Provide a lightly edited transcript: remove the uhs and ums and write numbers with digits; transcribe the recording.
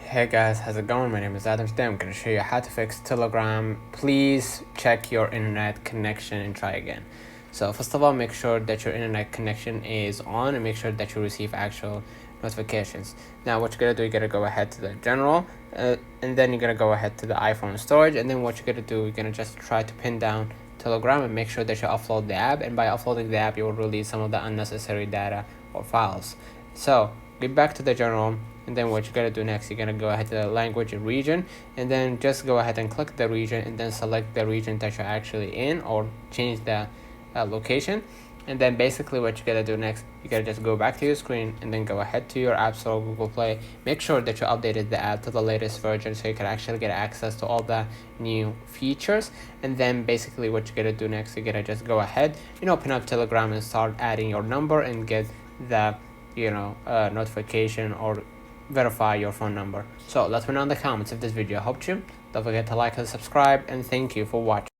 Hey guys, how's it going? My name is Adam. Today I'm going to show you how to fix Telegram. Please check your internet connection and try again. So first of all, make sure that your internet connection is on and make sure that you receive actual notifications. Now what you're going to do, you're going to go ahead to the general and then you're going to go ahead to the iPhone storage, and then what you're going to do, you're going to just try to pin down Telegram and make sure that you upload the app, and by uploading the app you will release some of the unnecessary data or files. So get back to the general, and then what you're going to do next, you're going to go ahead to the language and region, and then just go ahead and click the region and then select the region that you're actually in, or change the location. And then basically what you're going to do next, you're going to just go back to your screen and then go ahead to your App Store, Google Play. Make sure that you updated the app to the latest version so you can actually get access to all the new features. And then basically what you're going to do next, you're going to just go ahead and open up Telegram and start adding your number and get the notification or verify your phone number. So let me know in the comments if this video helped you. Don't forget to like and subscribe, and thank you for watching.